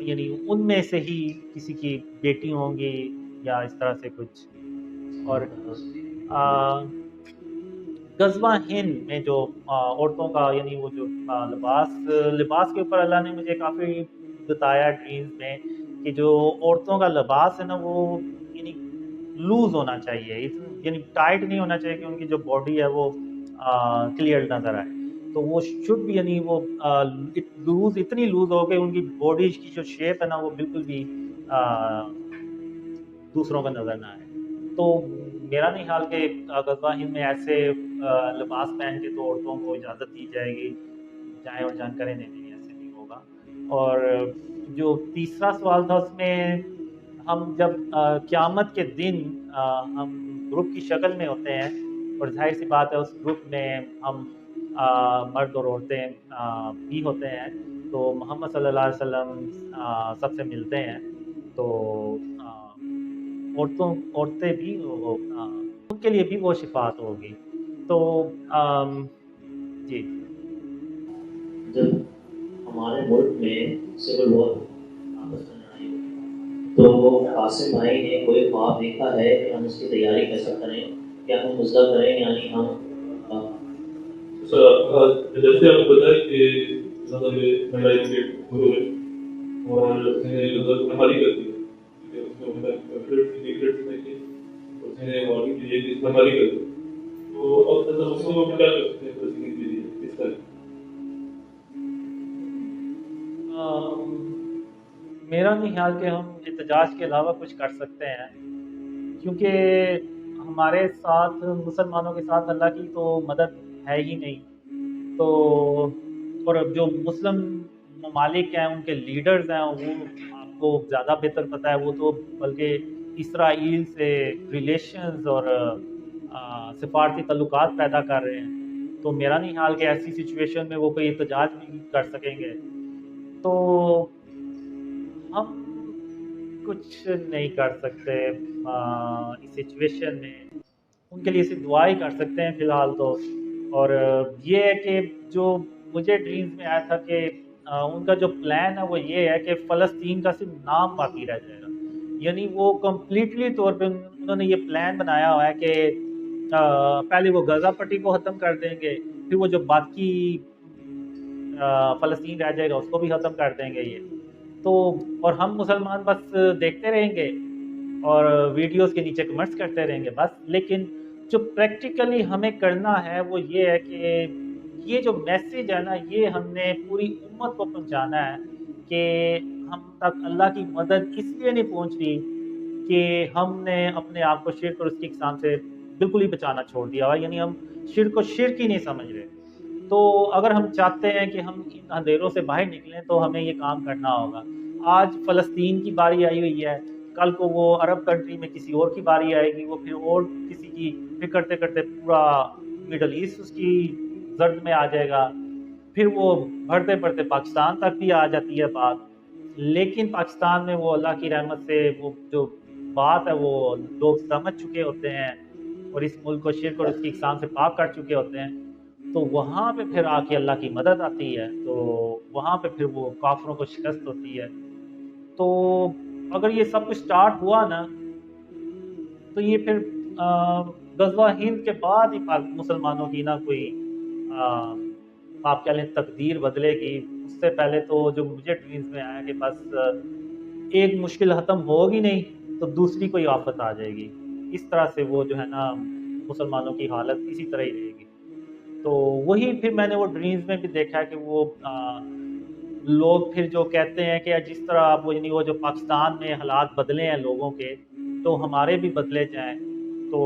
یعنی ان میں سے ہی کسی کی بیٹی ہوں گی یا اس طرح سے کچھ. اور غزوہ ہند میں جو عورتوں کا یعنی وہ جو لباس کے اوپر اللہ نے مجھے کافی بتایا ڈریمز میں کہ جو عورتوں کا لباس ہے نا وہ یعنی لوز ہونا چاہیے, یعنی ٹائٹ نہیں ہونا چاہیے کہ ان کی جو باڈی ہے وہ کلیئر نظر آئے. تو وہ شوڈ بھی یعنی وہ اتنی لوز ہو کہ ان کی باڈی کی جو شیپ ہے نا وہ بالکل بھی دوسروں کا نظر نہ آئے. تو میرا نہیں خیال کہ غزوہ ہند میں ایسے لباس پہن کے تو عورتوں کو اجازت دی جائے گی, جائیں اور جان کریں, نہیں ایسے نہیں ہوگا. اور جو تیسرا سوال تھا اس میں ہم جب قیامت کے دن ہم گروپ کی شکل میں ہوتے ہیں اور ظاہر سی بات ہے اس گروپ میں ہم مرد اور عورتیں بھی ہوتے ہیں, تو محمد صلی اللہ علیہ وسلم سب سے ملتے ہیں. تو عورتیں بھی ان کے لیے بھی وہ شفاعت ہوگی. تو جی جب ہمارے ملک میں سول وار آپس میں لڑائی ہوئی تو قاسم بھائی نے کوئی خواب دیکھا ہے کہ ہم اس کی تیاری کیسے کریں, کیا ہم مزدہ کریں, یعنی ہم جیسے آپ کو بتائیں کہ زیادہ لڑائی کے ہوئے اور ہماری کرتی ہے میرا نہیں خیال کہ ہم احتجاج کے علاوہ کچھ کر سکتے ہیں, کیونکہ ہمارے ساتھ مسلمانوں کے ساتھ اللہ کی تو مدد ہے ہی نہیں. تو اور جو مسلم ممالک ہیں ان کے لیڈرز ہیں وہ آپ کو زیادہ بہتر پتہ ہے, وہ تو بلکہ اسرائیل سے ریلیشنز اور سفارتی تعلقات پیدا کر رہے ہیں. تو میرا نہیں خیال کہ ایسی سچویشن میں وہ کوئی احتجاج بھی کر سکیں گے. تو ہم کچھ نہیں کر سکتے اس سچویشن میں, ان کے لیے صرف دعا ہی کر سکتے ہیں فی الحال تو. اور یہ ہے کہ جو مجھے ڈریمز میں آیا تھا کہ ان کا جو پلان ہے وہ یہ ہے کہ فلسطین کا صرف نام باقی رہ جائے گا. یعنی وہ کمپلیٹلی طور پہ انہوں نے یہ پلان بنایا ہوا ہے کہ پہلے وہ غزہ پٹی کو ختم کر دیں گے, پھر وہ جو باقی فلسطین رہ جائے گا اس کو بھی ختم کر دیں گے یہ تو. اور ہم مسلمان بس دیکھتے رہیں گے اور ویڈیوز کے نیچے کمنٹس کرتے رہیں گے بس. لیکن جو پریکٹیکلی ہمیں کرنا ہے وہ یہ ہے کہ یہ جو میسیج ہے نا یہ ہم نے پوری امت کو پہنچانا ہے کہ ہم تک اللہ کی مدد اس لیے نہیں پہنچ رہی کہ ہم نے اپنے آپ کو شرک اور اس کی اقسام سے بالکل ہی بچانا چھوڑ دیا ہوا, یعنی ہم شرک کو شرک ہی نہیں سمجھ رہے. تو اگر ہم چاہتے ہیں کہ ہم ان اندھیروں سے باہر نکلیں تو ہمیں یہ کام کرنا ہوگا. آج فلسطین کی باری آئی ہوئی ہے, کل کو وہ عرب کنٹری میں کسی اور کی باری آئے گی, وہ پھر اور کسی کی, پھر کرتے کرتے پورا مڈل ایسٹ اس کی زرد میں آ جائے گا, پھر وہ بڑھتے بڑھتے پاکستان تک بھی آ جاتی ہے بات. لیکن پاکستان میں وہ اللہ کی رحمت سے وہ جو بات ہے وہ لوگ سمجھ چکے ہوتے ہیں اور اس ملک کو شرک اور اس کی اقسام سے پاک کر چکے ہوتے ہیں. تو وہاں پہ پھر آ کے اللہ کی مدد آتی ہے, تو وہاں پہ پھر وہ کافروں کو شکست ہوتی ہے. تو اگر یہ سب کچھ سٹارٹ ہوا نا تو یہ پھر غزوہ ہند کے بعد ہی مسلمانوں کی نا کوئی آپ کہہ لیں تقدیر بدلے گی. اس سے پہلے تو جو مجھے ڈریمز میں آیا کہ بس ایک مشکل ختم ہوگی نہیں تو دوسری کوئی آفت آ جائے گی. اس طرح سے وہ جو ہے نا مسلمانوں کی حالت اسی طرح ہی رہے گی. تو وہی پھر میں نے وہ ڈریمز میں بھی دیکھا کہ وہ لوگ پھر جو کہتے ہیں کہ جس طرح وہ یعنی وہ جو پاکستان میں حالات بدلے ہیں لوگوں کے تو ہمارے بھی بدلے جائیں. تو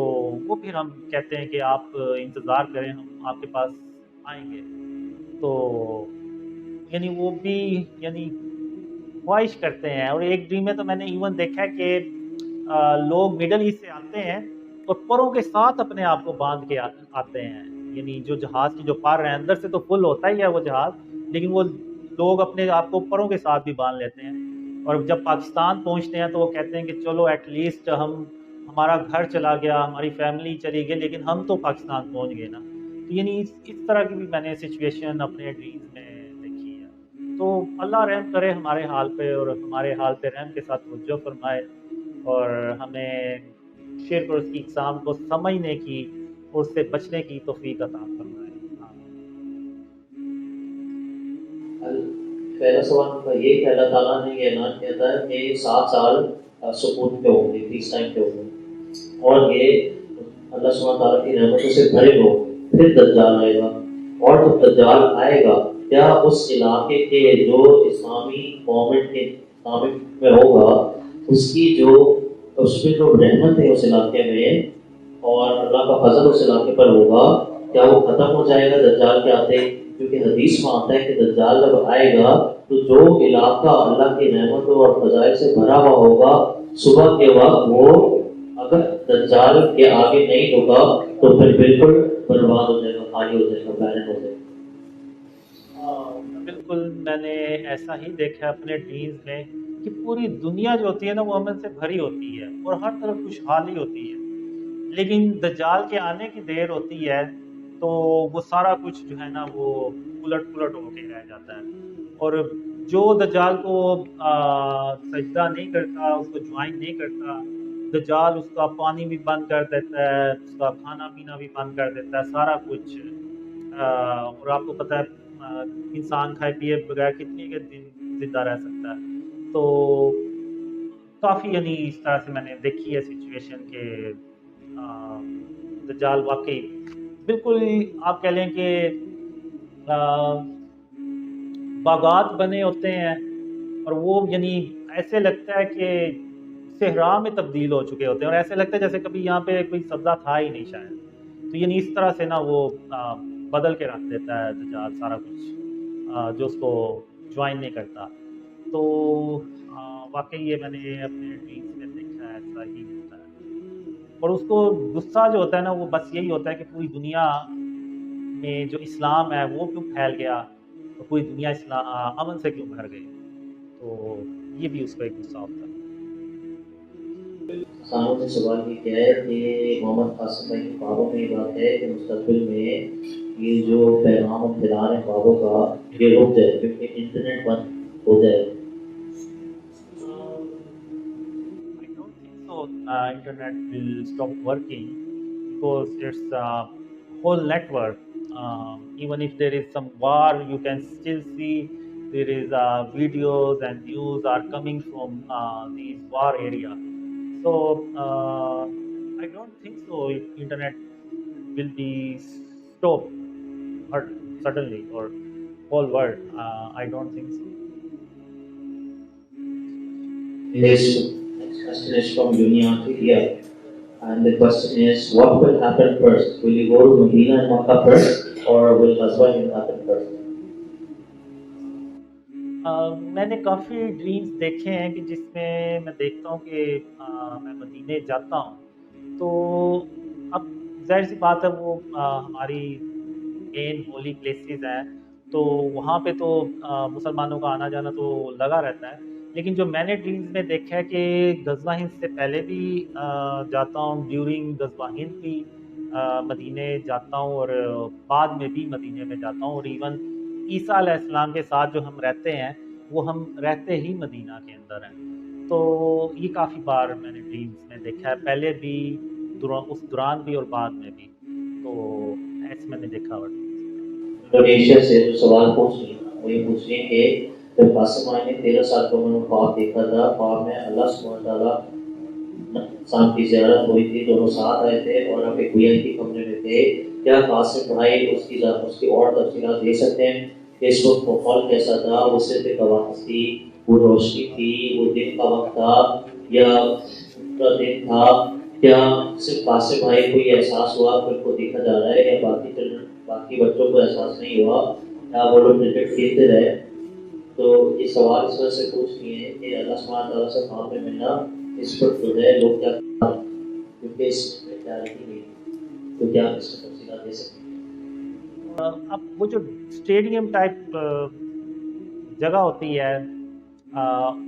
وہ پھر ہم کہتے ہیں کہ آپ انتظار کریں, ہم آپ کے پاس آئیں گے. تو یعنی وہ بھی یعنی خواہش کرتے ہیں. اور ایک ڈریم میں تو میں نے ایون دیکھا کہ لوگ مڈل ایسٹ سے آتے ہیں اور پروں کے ساتھ اپنے آپ کو باندھ کے آتے ہیں. یعنی جو جہاز کی جو پر ہے اندر سے تو فل ہوتا ہی ہے وہ جہاز, لیکن وہ لوگ اپنے آپ کو پروں کے ساتھ بھی باندھ لیتے ہیں. اور جب پاکستان پہنچتے ہیں تو وہ کہتے ہیں کہ چلو ایٹ لیسٹ ہمارا گھر چلا گیا, ہماری فیملی چلی گئی, لیکن ہم تو پاکستان پہنچ گئے نا. تو یعنی اس طرح کی بھی میں نے سچویشن اپنے ڈریمز میں دیکھی ہے. تو اللہ رحم کرے ہمارے حال پہ، اور ہمارے حال پہ رحم کے ساتھ توجہ فرمائے، اور ہمیں شرک اور اس کی اقسام کو سمجھنے کی اور اس سے بچنے کی توفیق عطا فرمائے۔ پہلا سوال کا یہ کہ اللہ تعالیٰ نے یہ اعلان کیا تھا کہ 7 سال سکون پہ ہوں گے، پیس ٹائم پہ ہوں گے، اور یہ اللہ سبحانہ تعالیٰ کی رحمتوں سے بھرے ہوں گے، پھر دجال آئے گا، اور جب دجال آئے گا کیا اس علاقے کے جو اسلامی گورنمنٹ کے اسلامک میں ہوگا اس کی جو اس میں جو رحمت ہے اس علاقے میں اور اللہ کا فضل اس علاقے پر ہوگا، کیا وہ ختم ہو جائے گا دجال کے آتے؟ کیونکہ حدیث میں آتا ہے کہ دجال جب آئے گا تو جو علاقہ اللہ کی نعمتوں اور فضائل سے بھرا ہوا ہوگا، صبح کے وقت وہ اگر دجال کے آگے نہیں ہوگا تو پھر بالکل برباد ہو جائے گا، خالی ہو جائے گا، بیرن ہو جائے گا۔ بالکل میں نے ایسا ہی دیکھا اپنے ڈریمز میں کہ پوری دنیا جو ہوتی ہے نا وہ امن سے بھری ہوتی ہے اور ہر طرف خوشحالی ہوتی ہے، لیکن دجال کے آنے کی دیر ہوتی ہے تو وہ سارا کچھ جو ہے نا وہ الٹ پلٹ ہو کے رہ جاتا ہے، اور جو دجال کو سجدہ نہیں کرتا، اس کو جوائن نہیں کرتا، دجال اس کا پانی بھی بند کر دیتا ہے، اس کا کھانا پینا بھی بند کر دیتا ہے، سارا کچھ۔ اور آپ کو پتہ ہے انسان کھائے پیے بغیر کتنے کے دن زندہ رہ سکتا ہے، تو کافی یعنی اس طرح سے میں نے دیکھی ہے سچویشن کہ دجال واقعی بالکل آپ کہہ لیں کہ باغات بنے ہوتے ہیں اور وہ یعنی ایسے لگتا ہے کہ صحرا میں تبدیل ہو چکے ہوتے ہیں، اور ایسے لگتا ہے جیسے کبھی یہاں پہ کوئی سبزہ تھا ہی نہیں شاید، تو یعنی اس طرح سے نا وہ بدل کے رکھ دیتا ہے دجال سارا کچھ جو اس کو جوائن نہیں کرتا۔ تو واقعی یہ میں نے اپنے ڈریمز میں دیکھا ہے، ایسا ہی ہوتا ہے، اور اس کو غصہ جو ہوتا ہے نا وہ بس یہی ہوتا ہے کہ پوری دنیا میں جو اسلام ہے وہ کیوں پھیل گیا اور پوری دنیا امن سے کیوں بھر گئی، تو یہ بھی اس کا ایک غصہ ہوتا ہے۔ کسانوں نے سوال یہ کیا ہے کہ محمد قاسم بھائی کی خوابوں میں یہ بات ہے کہ مستقبل میں یہ جو پیغام ہم پھیلا رہے ہیں خوابوں کا یہ رک جائے کیونکہ انٹرنیٹ بند ہو جائے۔ I don't think so. Internet will stop working because it's a whole network. Even if there is some war, you can still see there is videos and news are coming from these war areas. So I don't think so. Internet will be stopped or suddenly or whole world. I don't think so. Yes, next question is from Dunia Media, and the question is, what will happen first? Will you go to Medina and Makkah first, or will Ghazwa happen first? میں نے کافی dreams دیکھے ہیں کہ جس میں میں دیکھتا ہوں کہ میں مدینے جاتا ہوں، تو اب ظاہر سی بات ہے وہ ہماری مین ہولی پلیسز ہیں، تو وہاں پہ تو مسلمانوں کا آنا جانا تو لگا رہتا ہے، لیکن جو میں نے ڈریمز میں دیکھا ہے کہ غزوہ ہند سے پہلے بھی جاتا ہوں، ڈیورنگ غزوہ ہند بھی مدینے جاتا ہوں، اور بعد میں بھی مدینے میں جاتا ہوں، اور ایون عیسیٰ علیہ السلام کے ساتھ جو ہم رہتے ہیں وہ ہم رہتے ہی مدینہ کے اندر ہیں، تو یہ کافی بار میں نے ڈریمز میں دیکھا ہے، پہلے بھی اس دوران بھی اور بعد میں بھی، تو ایسے میں نے دیکھا ہوا۔ انڈونیشیا سے جو سوال پوچھ رہی ہیں وہ یہ پوچھ رہی ہیں کہ جب قاسم بھائی نے 13 سال کی عمر میں خواب دیکھا تھا، خواب میں اللہ سبحانہ تعالیٰ انسان کی زیارت ہوئی تھی، دونوں ساتھ آئے تھے اور آپ ایک VIP کمرے میں تھے، کیا قاسم بھائی اس کی اور تفصیلات دے سکتے ہیں کہ اس وقت ماحول کیسا تھا؟ وہ صرف ایک آواز تھی، وہ روشنی تھی، وہ دن کا وقت تھا یا دن تھا؟ کیا صرف قاسم بھائی کو یہ احساس ہوا کہ ان کو دیکھا جا رہا ہے یا باقی بچوں کو احساس نہیں ہوا یا وہ لوگ کرکٹ کھیلتے رہے؟ تو یہ سوال اس وجہ سے پوچھ رہی ہے کہ اللہ سبحانہ تعالیٰ سے خواب میں ملنا اس پر جو ہے لوگ کیا کیونکہ اس میں کلیئرٹی نہیں، تو کیا اس میں تفصیلات دے سکتے ہیں؟ اب وہ جو اسٹیڈیم ٹائپ جگہ ہوتی ہے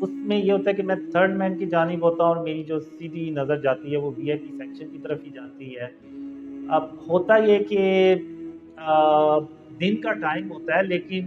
اس میں یہ ہوتا ہے کہ میں تھرڈ مین کی جانب ہوتا ہوں اور میری جو سیدھی نظر جاتی ہے وہ VIP سیکشن کی طرف ہی جاتی ہے۔ اب ہوتا یہ کہ دن کا ٹائم ہوتا ہے لیکن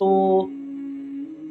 تو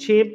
6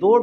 2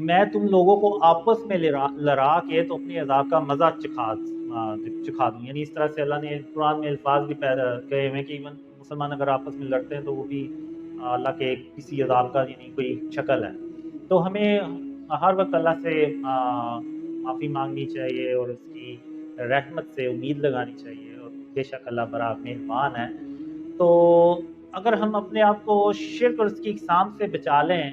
میں تم لوگوں کو آپس میں لڑا کے تو اپنے عذاب کا مزہ چکھا دوں. یعنی اس طرح سے اللہ نے قرآن میں الفاظ بھی کہے ہوئے کہ ایون مسلمان اگر آپس میں لڑتے ہیں تو وہ بھی اللہ کے کسی عذاب کا یعنی کوئی شکل ہے. تو ہمیں ہر وقت اللہ سے معافی مانگنی چاہیے اور اس کی رحمت سے امید لگانی چاہیے, اور بے شک اللہ بڑا مہربان ہے. تو اگر ہم اپنے آپ کو شرک اور اس کی اقسام سے بچا لیں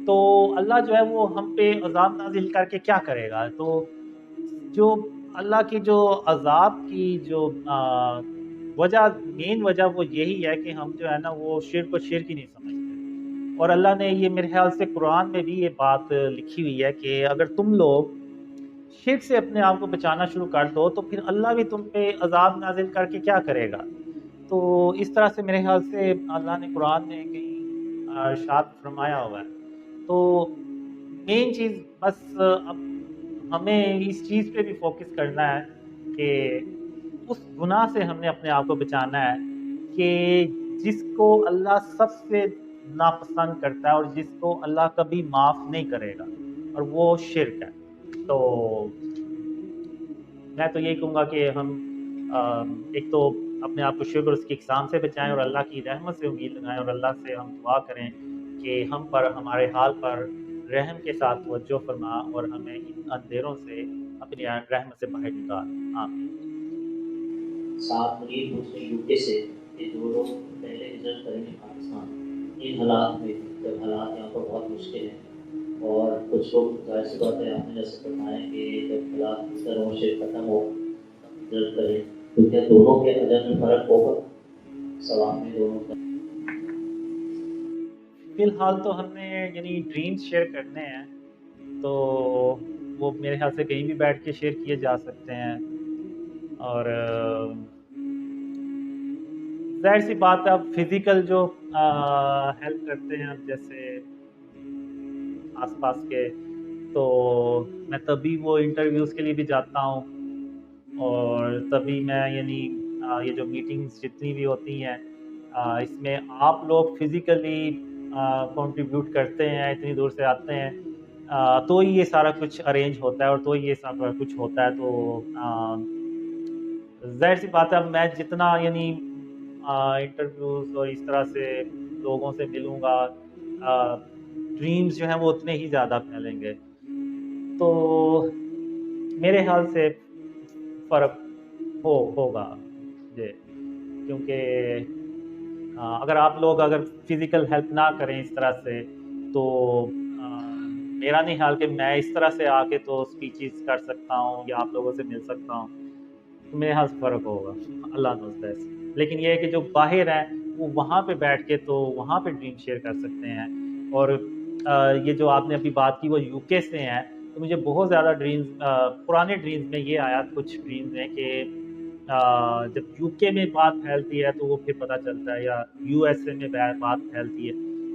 تو اللہ جو ہے وہ ہم پہ عذاب نازل کر کے کیا کرے گا. تو جو اللہ کی جو عذاب کی جو وجہ, مین وجہ وہ یہی ہے کہ ہم جو ہے نا وہ شرک کو شرک ہی نہیں سمجھتے. اور اللہ نے یہ میرے خیال سے قرآن میں بھی یہ بات لکھی ہوئی ہے کہ اگر تم لوگ شرک سے اپنے آپ کو بچانا شروع کر دو تو پھر اللہ بھی تم پہ عذاب نازل کر کے کیا کرے گا. تو اس طرح سے میرے خیال سے اللہ نے قرآن میں کہیں ارشاد فرمایا ہوا ہے. تو مین چیز بس اب ہمیں اس چیز پہ بھی فوکس کرنا ہے کہ اس گناہ سے ہم نے اپنے آپ کو بچانا ہے کہ جس کو اللہ سب سے ناپسند کرتا ہے اور جس کو اللہ کبھی معاف نہیں کرے گا, اور وہ شرک ہے. تو میں تو یہی کہوں گا کہ ہم ایک تو اپنے آپ کو شرک اور اس کی اقسام سے بچائیں اور اللہ کی رحمت سے امید لگائیں, اور اللہ سے ہم دعا کریں کہ ہم پر ہمارے حال پر رحم کے ساتھ توجہ فرما اور ہمیں ان اندھیروں سے اپنی رحمت سے باہر نکال. آمین. ساتھ منیر پوچھ رہے UK سے کہ جو لوگ پہلے ہجرت کریں گے پاکستان, ان حالات میں جب حالات یہاں پر بہت مشکل ہیں اور کچھ لوگ ظاہر سی بات ہے آپ نے جیسے بتایا کہ جب حالات بہتر ہوں شیر ختم ہو ہجرت کریں, تو کیا دونوں کے اجر میں فرق ہوگا ثواب میں دونوں کا؟ فی الحال تو ہم نے یعنی ڈریمز شیئر کرنے ہیں تو وہ میرے خیال سے کہیں بھی بیٹھ کے شیئر کیے جا سکتے ہیں. اور ظاہر سی بات ہے اب فزیکل جو ہیلپ کرتے ہیں اب جیسے آس پاس کے, تو میں تبھی وہ انٹرویوز کے لیے بھی جاتا ہوں اور تبھی میں یعنی یہ جو میٹنگز جتنی بھی ہوتی ہیں اس میں آپ لوگ فزیکلی کنٹریبیوٹ کرتے ہیں, اتنی دور سے آتے ہیں تو ہی یہ سارا کچھ ارینج ہوتا ہے اور تو ہی یہ سارا کچھ ہوتا ہے. تو ظاہر سی بات ہے اب میں جتنا یعنی انٹرویوز اور اس طرح سے لوگوں سے ملوں گا, ڈریمز جو ہیں وہ اتنے ہی زیادہ پھیلیں گے. تو میرے خیال سے فرق ہوگا جی, کیونکہ اگر آپ لوگ اگر فزیکل ہیلپ نہ کریں اس طرح سے تو میرا نہیں خیال کہ میں اس طرح سے آ کے تو اسپیچز کر سکتا ہوں یا آپ لوگوں سے مل سکتا ہوں. تو میرے خیال سے فرق ہوگا, اللہ نوز بیسٹ. لیکن یہ ہے کہ جو باہر ہیں وہ وہاں پہ بیٹھ کے تو وہاں پہ ڈریم شیئر کر سکتے ہیں. اور یہ جو آپ نے ابھی بات کی وہ UK سے ہیں, تو مجھے بہت زیادہ ڈریمز پرانے ڈریمز میں یہ آیا کچھ ڈریمز میں کہ جب UK میں بات پھیلتی ہے تو وہ پھر پتہ چلتا ہے, یا USA میں بات پھیلتی ہے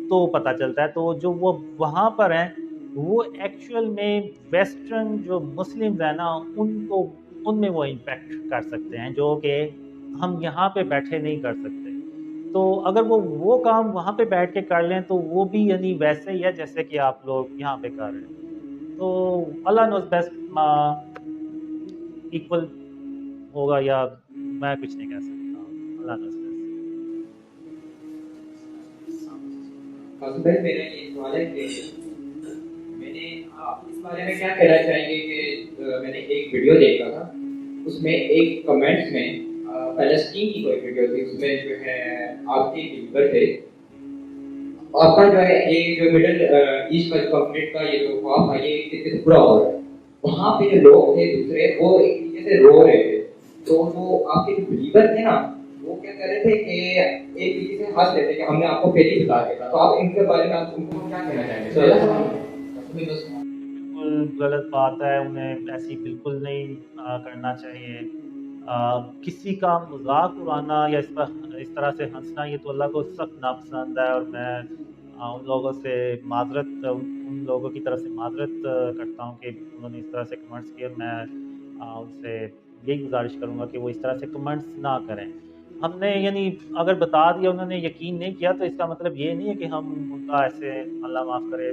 تو پتہ چلتا ہے. تو جو وہ وہاں پر ہیں وہ ایکچوئل میں ویسٹرن جو مسلمز ہیں نا ان میں وہ امپیکٹ کر سکتے ہیں جو کہ ہم یہاں پہ بیٹھے نہیں کر سکتے. تو اگر وہ کام وہاں پہ بیٹھ کے کر لیں تو وہ بھی یعنی ویسے ہی ہے جیسے کہ آپ لوگ یہاں پہ کر رہے ہیں. تو اللہ نوز بیسٹ ایکول ہوگا یا میں کچھ نہیں کہہ سکتا. اللہ نوز بیسٹ. میرا یہ سوال ہے کہ میں نے اس بارے میں کیا کہنا چاہیں گے کہ میں نے ایک ویڈیو دیکھا تھا, اس میں ایک کمنٹس میں فلسطین کی کوئی ویڈیو تھی, اس میں جو ہے آپ کے لیڈر تھے, آپ کا جو ہے یہ جو مڈل ایسٹ کا کنفلکٹ کا یہ جو خواب تھا یہ کتنے برا ہو رہا ہے, وہاں پہ جو لوگ تھے دوسرے وہ ایک طریقے سے رو رہے تھے. تو جو آپ کے جو بلیور تھے نا وہ کیا کہہ رہے تھے کہ ایک طریقے سے ہنس رہے تھے کہ ہم نے آپ کو پہلے ہی بتا دیا تھا. تو آپ ان کے بارے میں آپ ان کو کیا کہنا چاہیں گے؟ بالکل غلط بات ہے, انہیں ایسی بالکل نہیں کرنا چاہیے. کسی کا مذاق اڑانا یا اس طرح سے ہنسنا یہ تو اللہ کو سخت ناپسند ہے, اور میں ان لوگوں سے معذرت ان لوگوں کی طرف سے معذرت کرتا ہوں کہ انہوں نے اس طرح سے کمنٹس کیے. میں ان سے یہی گزارش کروں گا کہ وہ اس طرح سے کمنٹس نہ کریں. ہم نے یعنی اگر بتا دیا انہوں نے یقین نہیں کیا تو اس کا مطلب یہ نہیں ہے کہ ہم ان کا ایسے اللہ معاف کرے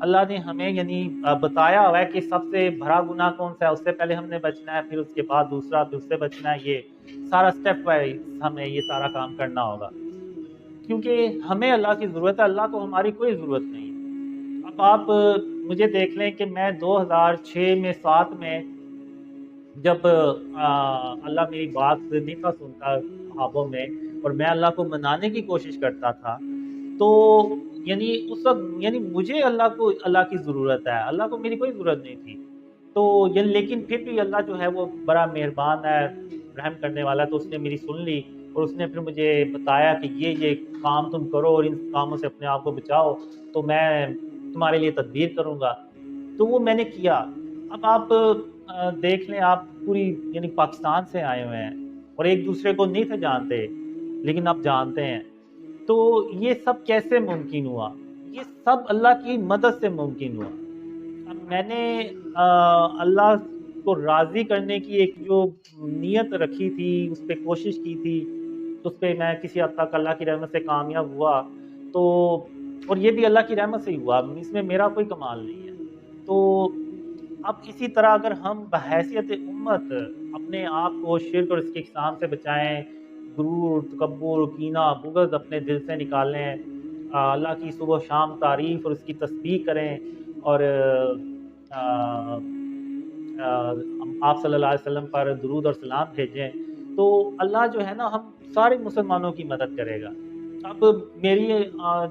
اللہ نے ہمیں یعنی بتایا ہوا ہے کہ سب سے بڑا گناہ کون سا ہے، اس سے پہلے ہم نے بچنا ہے، پھر اس کے بعد دوسرا، پھر اس سے بچنا ہے. یہ سارا سٹیپ وائز ہمیں یہ سارا کام کرنا ہوگا، کیونکہ ہمیں اللہ کی ضرورت ہے، اللہ کو ہماری کوئی ضرورت نہیں ہے. اب آپ مجھے دیکھ لیں کہ میں 2006 میں 7 میں جب اللہ میری بات نہیں تھا سنتا خوابوں میں، اور میں اللہ کو منانے کی کوشش کرتا تھا، تو یعنی اس وقت یعنی مجھے اللہ کی ضرورت ہے، اللہ کو میری کوئی ضرورت نہیں تھی. تو لیکن پھر بھی اللہ جو ہے وہ بڑا مہربان ہے، رحم کرنے والا، تو اس نے میری سن لی، اور اس نے پھر مجھے بتایا کہ یہ کام تم کرو اور ان کاموں سے اپنے آپ کو بچاؤ، تو میں تمہارے لیے تدبیر کروں گا. تو وہ میں نے کیا. اب آپ دیکھ لیں، آپ پوری یعنی پاکستان سے آئے ہوئے ہیں اور ایک دوسرے کو نہیں تھے جانتے، لیکن آپ جانتے ہیں. تو یہ سب کیسے ممکن ہوا؟ یہ سب اللہ کی مدد سے ممکن ہوا. اب میں نے اللہ کو راضی کرنے کی ایک جو نیت رکھی تھی، اس پہ کوشش کی تھی، تو اس پہ میں کسی حد تک اللہ کی رحمت سے کامیاب ہوا. تو اور یہ بھی اللہ کی رحمت سے ہی ہوا، اس میں میرا کوئی کمال نہیں ہے. تو اب اسی طرح اگر ہم بحیثیت امت اپنے آپ کو شرک اور اس کی اقسام سے بچائیں، غرور، تکبر، کینہ، بغض اپنے دل سے نکالیں، اللہ کی صبح و شام تعریف اور اس کی تسبیح کریں، اور آپ صلی اللہ علیہ وسلم پر درود اور سلام بھیجیں، تو اللہ جو ہے نا ہم سارے مسلمانوں کی مدد کرے گا. اب میری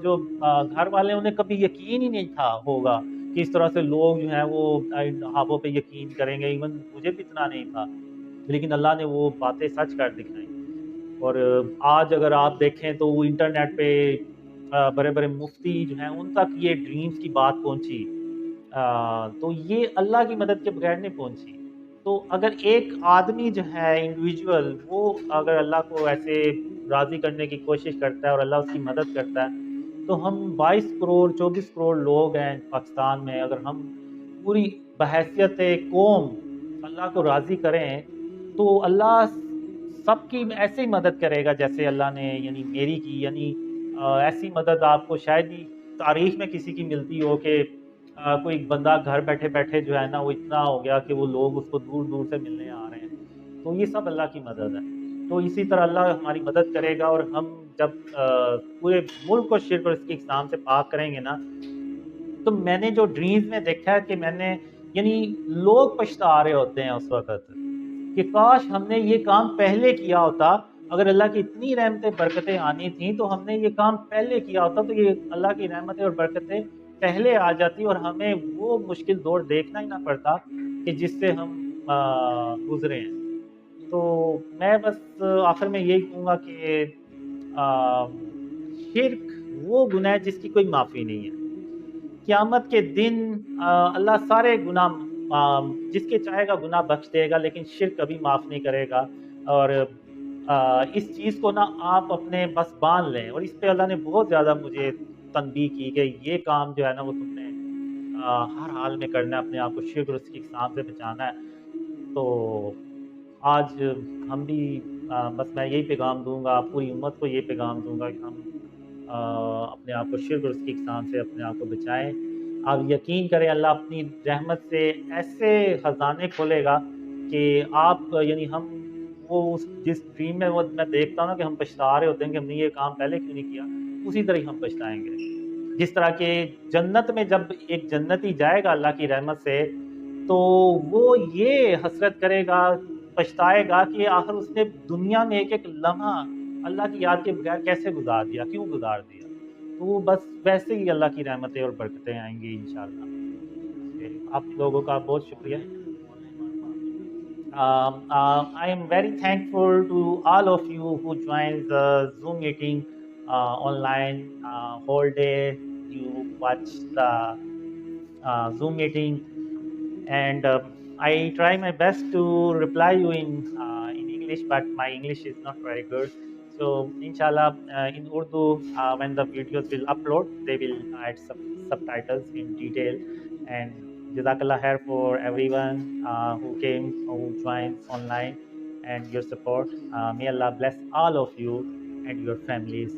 جو گھر والے انہیں کبھی یقین ہی نہیں تھا ہوگا کہ اس طرح سے لوگ جو ہیں وہ خوابوں پہ یقین کریں گے، ایون مجھے بھی اتنا نہیں تھا، لیکن اللہ نے وہ باتیں سچ کر دکھائیں. اور آج اگر آپ دیکھیں تو وہ انٹرنیٹ پہ بڑے بڑے مفتی جو ہیں ان تک یہ ڈریمز کی بات پہنچی، تو یہ اللہ کی مدد کے بغیر نہیں پہنچی. تو اگر ایک آدمی جو ہے انڈیویجول، وہ اگر اللہ کو ایسے راضی کرنے کی کوشش کرتا ہے اور اللہ اس کی مدد کرتا ہے، تو ہم 22 کروڑ 24 کروڑ لوگ ہیں پاکستان میں، اگر ہم پوری بحیثیت قوم اللہ کو راضی کریں تو اللہ سب کی ایسے ہی مدد کرے گا جیسے اللہ نے یعنی میری کی. یعنی ایسی مدد آپ کو شاید ہی تاریخ میں کسی کی ملتی ہو کہ کوئی بندہ گھر بیٹھے بیٹھے جو ہے نا وہ اتنا ہو گیا کہ وہ لوگ اس کو دور دور سے ملنے آ رہے ہیں. تو یہ سب اللہ کی مدد ہے. تو اسی طرح اللہ ہماری مدد کرے گا، اور ہم جب پورے ملک کو شرک اور اس کی اقسام سے پاک کریں گے نا، تو میں نے جو ڈریمز میں دیکھا ہے کہ میں نے یعنی لوگ پچھتا رہے ہوتے ہیں اس وقت کہ کاش ہم نے یہ کام پہلے کیا ہوتا. اگر اللہ کی اتنی رحمتیں برکتیں آنی تھیں تو ہم نے یہ کام پہلے کیا ہوتا، تو یہ اللہ کی رحمتیں اور برکتیں پہلے آ جاتی اور ہمیں وہ مشکل دور دیکھنا ہی نہ پڑتا کہ جس سے ہم گزرے ہیں. تو میں بس آخر میں یہی کہوں گا کہ شرک وہ گناہ ہے جس کی کوئی معافی نہیں ہے. قیامت کے دن اللہ سارے گناہ جس کے چاہے گا گناہ بخش دے گا، لیکن شرک کبھی معاف نہیں کرے گا. اور اس چیز کو نا آپ اپنے بس باندھ لیں، اور اس پہ اللہ نے بہت زیادہ مجھے تنبیہ کی کہ یہ کام جو ہے نا وہ تم نے ہر حال میں کرنا ہے، اپنے آپ کو شرک اور اس کی اقسام سے بچانا ہے. تو آج ہم بھی بس میں یہی پیغام دوں گا، پوری امت کو یہ پیغام دوں گا کہ ہم اپنے آپ کو شرک اور اس کی اقسام سے اپنے آپ کو بچائیں. آپ یقین کریں اللہ اپنی رحمت سے ایسے خزانے کھولے گا کہ آپ یعنی ہم وہ جس ڈریم میں وہ میں دیکھتا ہوں نا کہ ہم پچھتا رہے ہوتے ہیں کہ ہم نے یہ کام پہلے کیوں نہیں کیا، اسی طرح ہم پچھتائیں گے. جس طرح کہ جنت میں جب ایک جنتی جائے گا اللہ کی رحمت سے، تو وہ یہ حسرت کرے گا، پچھتائے گا کہ آخر اس نے دنیا میں ایک ایک لمحہ اللہ کی یاد کے بغیر کیسے گزار دیا، کیوں گزار دیا. تو وہ بس ویسے ہی اللہ کی رحمتیں اور برکتیں آئیں گی انشاءاللہ. آپ لوگوں کا بہت شکریہ. I am very thankful to all of you who joined the Zoom meeting online whole day. You watch the Zoom meeting, and I try my best to reply you in English, but my English is not very good. So inshallah in Urdu when the videos will upload, they will add subtitles in detail. And Jazakallah khair for everyone who came, who joined online, and your support. May Allah bless all of you and your families.